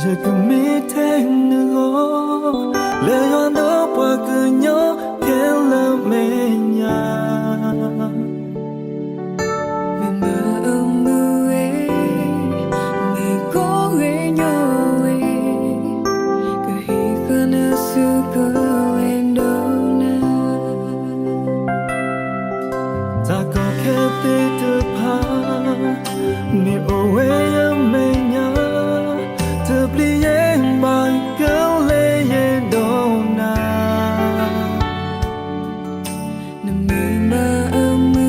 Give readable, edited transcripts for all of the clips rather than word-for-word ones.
Je que mi tengo le ando paguño que la meña ta có khép tê từ pa mi owe ya meña te plie mai câu le ye dona na mi ma amu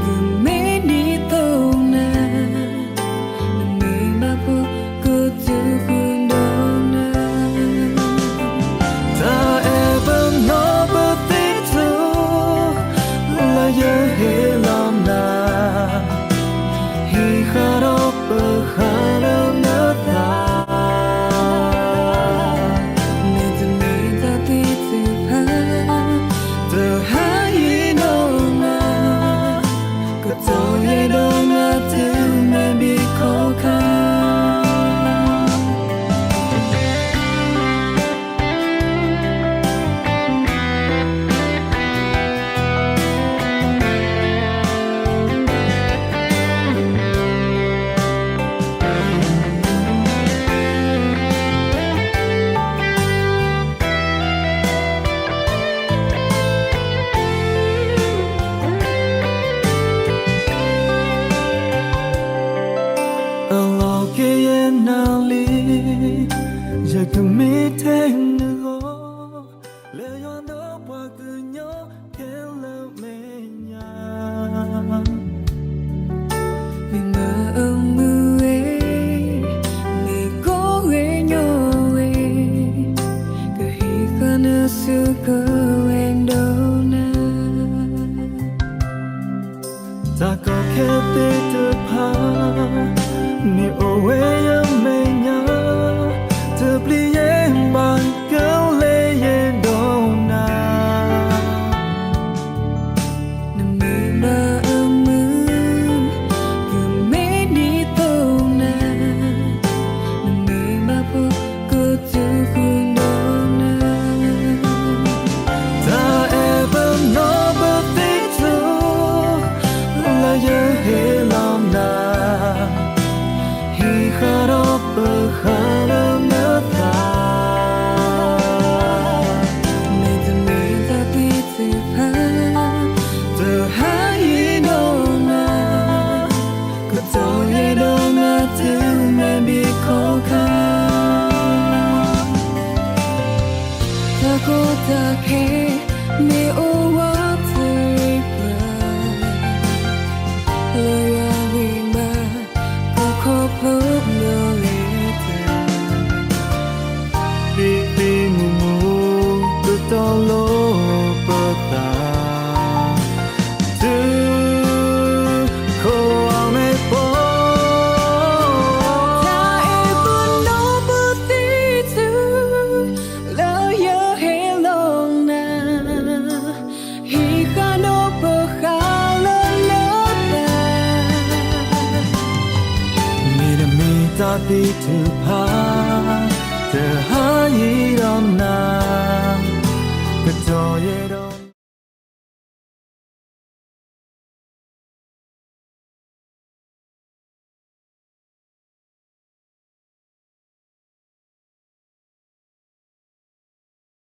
ku me ni tona na mi ma po ku tu hundona ta ever no but think so la ye he lam na he kharop kharam na ta me te me ta ti tu pa the hai no na ku to ye do na tu me bi ko ka je que mi tengo le ando paguño que la meña mi ma amu mi ko we nyo we ka hi kana su ko en do na ta có khép tê từ pa mi owe ya meña te plie mai câu le ye dona na mi ma amu ku me ni tona na mi ma po ku tu hundona ta ever no but think so la ye he lam na he kharop kharam na ta me te me ta ti tu pa the hai no na ku to ye do na tu me bi ko ka ta ko ta ke me o wa tu pa la ya wi ma ko ko po no le ta đi mù mù từ to lô bờ ta từ khô ame po ta e bu no bu ti tu la ya he long na hi ka no po kha lo lo ta mi de mi ta đi từ pa từ hai ram na cái trò ye đó